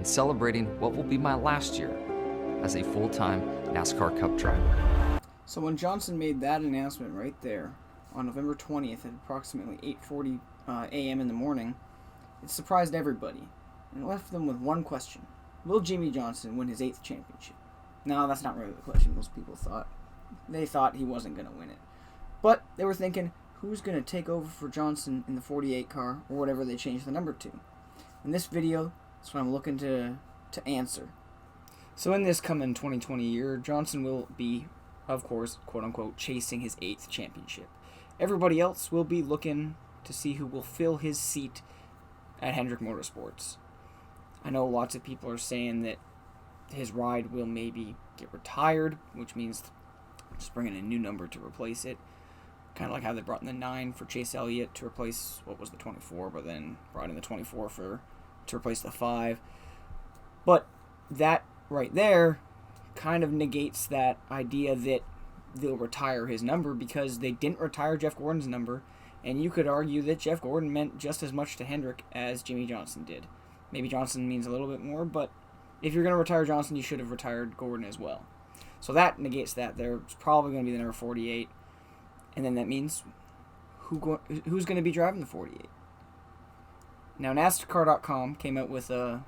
and celebrating what will be my last year as a full-time NASCAR Cup driver. So when Johnson made that announcement right there on November 20th at approximately 8:40 a.m. in the morning, it surprised everybody and left them with one question. Will Jimmie Johnson win his 8th championship? No, that's not really the question most people thought. They thought he wasn't going to win it. But they were thinking, who's going to take over for Johnson in the 48 car, or whatever they changed the number to? In this video, that's what I'm looking to answer. So in this coming 2020 year, Johnson will be, of course, quote-unquote, chasing his 8th championship. Everybody else will be looking to see who will fill his seat at Hendrick Motorsports. I know lots of people are saying that his ride will maybe get retired, which means just bringing a new number to replace it. Kind of like how they brought in the 9 for Chase Elliott to replace what was the 24, but then brought in the 24 to replace the 5. But that right there kind of negates that idea that they'll retire his number, because they didn't retire Jeff Gordon's number, and you could argue that Jeff Gordon meant just as much to Hendrick as Jimmie Johnson did. Maybe Johnson means a little bit more, but if you're going to retire Johnson, you should have retired Gordon as well. So that negates that. There's probably going to be the number 48. And then that means who's going to be driving the 48? Now, NASCAR.com came out with a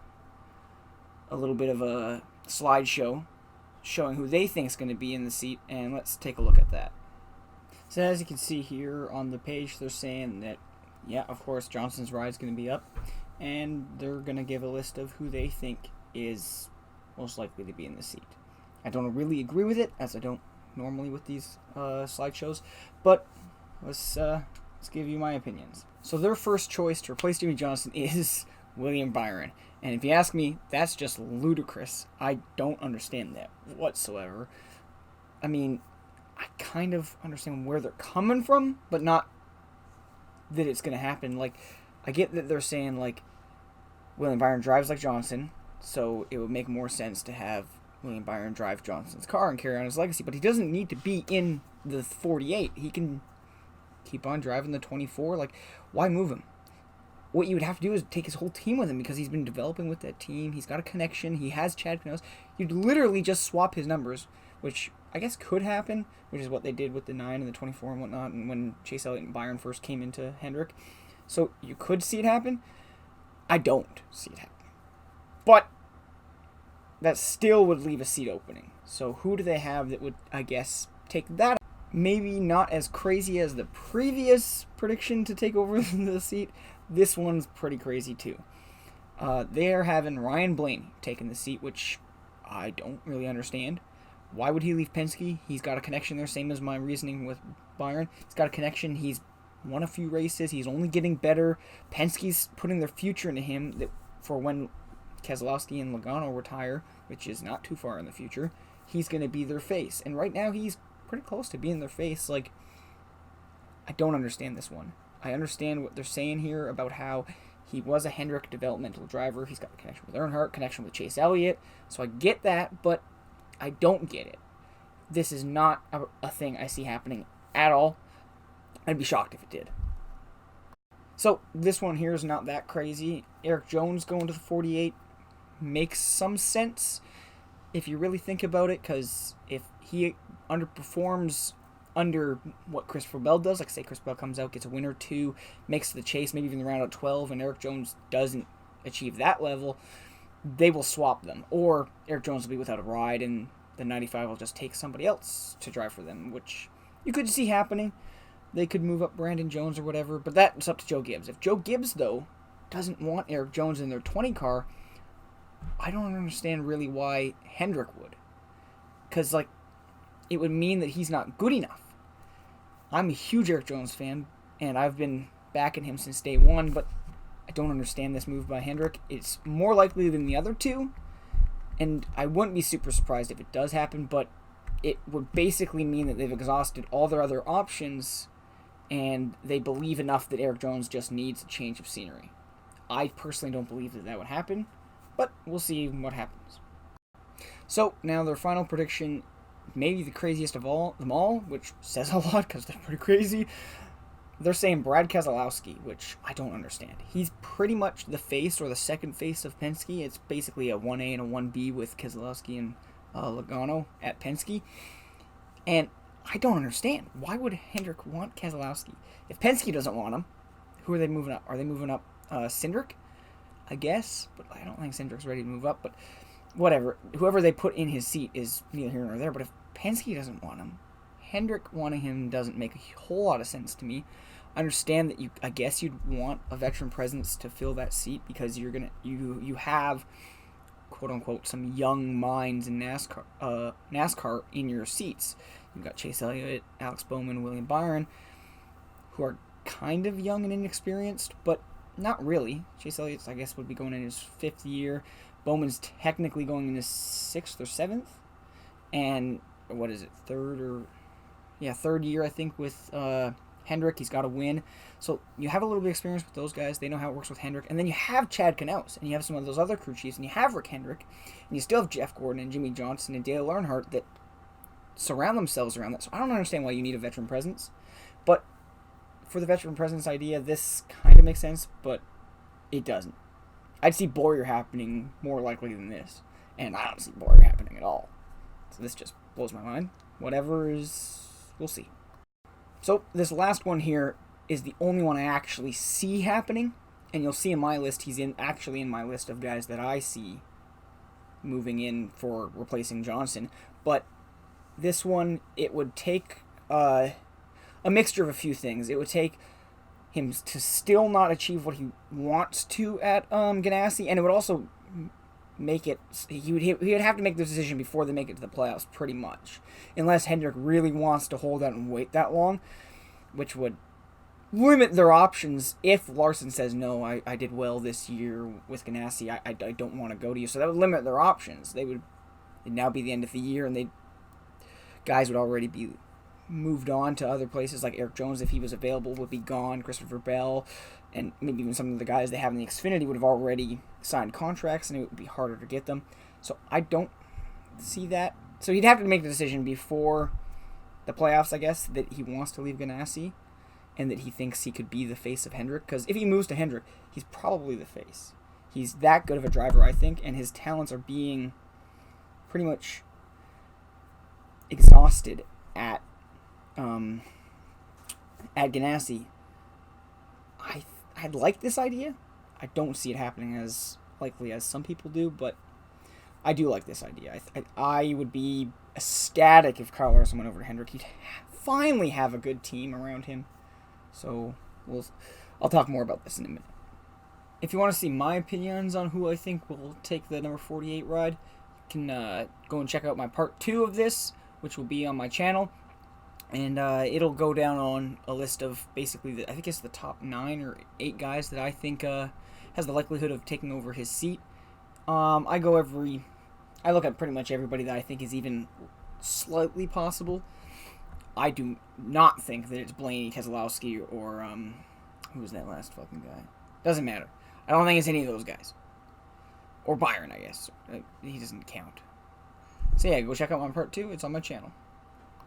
little bit of a slideshow showing who they think is going to be in the seat, and let's take a look at that. So as you can see here on the page, they're saying that, yeah, of course, Johnson's ride is going to be up, and they're going to give a list of who they think is most likely to be in the seat. I don't really agree with it, as I don't normally with these slideshows, but let's give you my opinions. So their first choice to replace Jimmie Johnson is William Byron, and if you ask me, that's just ludicrous. I don't understand that whatsoever. I mean, I kind of understand where they're coming from, but not that it's going to happen. Like, I get that they're saying, like, William Byron drives like Johnson, so it would make more sense to have William Byron drive Johnson's car and carry on his legacy, but he doesn't need to be in the 48. He can keep on driving the 24. Like, why move him? What you would have to do is take his whole team with him, because he's been developing with that team. He's got a connection. He has Chad Pinos. You'd literally just swap his numbers, which I guess could happen, which is what they did with the 9 and the 24 and whatnot, and when Chase Elliott and Byron first came into Hendrick. So you could see it happen. I don't see it happen. But that still would leave a seat opening. So who do they have that would, I guess, take that? Maybe not as crazy as the previous prediction to take over the seat. This one's pretty crazy too. They are having Ryan Blaney taking the seat, which I don't really understand. Why would he leave Penske? He's got a connection there, same as my reasoning with Byron. He's got a connection. He's won a few races. He's only getting better. Penske's putting their future into him that for when Keselowski and Logano retire, which is not too far in the future, he's going to be their face. And right now, he's pretty close to being their face. Like, I don't understand this one. I understand what they're saying here about how he was a Hendrick developmental driver. He's got a connection with Earnhardt, connection with Chase Elliott. So I get that, but I don't get it. This is not a thing I see happening at all. I'd be shocked if it did. So this one here is not that crazy. Eric Jones going to the 48 makes some sense if you really think about it, because if he underperforms under what Christopher Bell does, like say Chris Bell comes out, gets a win or two, makes the chase, maybe even the round out 12, and Eric Jones doesn't achieve that level, they will swap them. Or Eric Jones will be without a ride, and the 95 will just take somebody else to drive for them, which you could see happening. They could move up Brandon Jones or whatever, but that's up to Joe Gibbs. If Joe Gibbs, though, doesn't want Eric Jones in their 20 car, I don't understand really why Hendrick would. Because, like, it would mean that he's not good enough. I'm a huge Eric Jones fan, and I've been backing him since day one, but I don't understand this move by Hendrick. It's more likely than the other two, and I wouldn't be super surprised if it does happen, but it would basically mean that they've exhausted all their other options, and they believe enough that Eric Jones just needs a change of scenery. I personally don't believe that that would happen, but we'll see what happens. So, now their final prediction, maybe the craziest of them all, which says a lot because they're pretty crazy. they're saying Brad Keselowski, which I don't understand. He's pretty much the face or the second face of Penske. It's basically a 1A and a 1B with Keselowski and Logano at Penske. And I don't understand. Why would Hendrick want Keselowski? If Penske doesn't want him, who are they moving up? Are they moving up Hendrick? I guess. But I don't think Hendrick's ready to move up. But whatever. Whoever they put in his seat is neither here nor there. But if Penske doesn't want him, Hendrick wanting him doesn't make a whole lot of sense to me. I understand that I guess you'd want a veteran presence to fill that seat because you have quote unquote some young minds in NASCAR in your seats. You've got Chase Elliott, Alex Bowman, William Byron, who are kind of young and inexperienced, but not really. Chase Elliott, I guess, would be going in his 5th year. Bowman's technically going in his 6th or 7th, and what is it, third year, I think, with Hendrick. He's got a win. So you have a little bit of experience with those guys. They know how it works with Hendrick. And then you have Chad Knaus, and you have some of those other crew chiefs, and you have Rick Hendrick, and you still have Jeff Gordon and Jimmie Johnson and Dale Earnhardt that surround themselves around that. So I don't understand why you need a veteran presence. But for the veteran presence idea, this kind of makes sense, but it doesn't. I'd see Boyer happening more likely than this, and I don't see Boyer happening at all. So this just blows my mind. Whatever is, we'll see. So this last one here is the only one I actually see happening, and you'll see in my list, he's actually in my list of guys that I see moving in for replacing Johnson. But this one, it would take a mixture of a few things. It would take him to still not achieve what he wants to at Ganassi, and it would also make it, he would have to make the decision before they make it to the playoffs, pretty much, unless Hendrick really wants to hold out and wait that long, which would limit their options. If Larson says, no, I did well this year with Ganassi, I don't want to go to you, so that would limit their options. It'd now be the end of the year, and guys would already be moved on to other places. Like Eric Jones, if he was available, would be gone. Christopher Bell, and maybe even some of the guys they have in the Xfinity would have already signed contracts, and it would be harder to get them. So I don't see that. So he'd have to make the decision before the playoffs, I guess, that he wants to leave Ganassi and that he thinks he could be the face of Hendrick. Because if he moves to Hendrick, he's probably the face. He's that good of a driver, I think, and his talents are being pretty much exhausted at Ganassi. I like this idea. I don't see it happening as likely as some people do, but I do like this idea. I would be ecstatic if Kyle Larson went over to Hendrick. He'd finally have a good team around him. So I'll talk more about this in a minute. If you want to see my opinions on who I think will take the number 48 ride, you can go and check out my part 2 of this, which will be on my channel. And it'll go down on a list of basically, I think it's the top 9 or 8 guys that I think has the likelihood of taking over his seat. I look at pretty much everybody that I think is even slightly possible. I do not think that it's Blaney, Keselowski, or who was that last fucking guy? Doesn't matter. I don't think it's any of those guys. Or Byron, I guess. He doesn't count. So yeah, go check out my part 2. It's on my channel.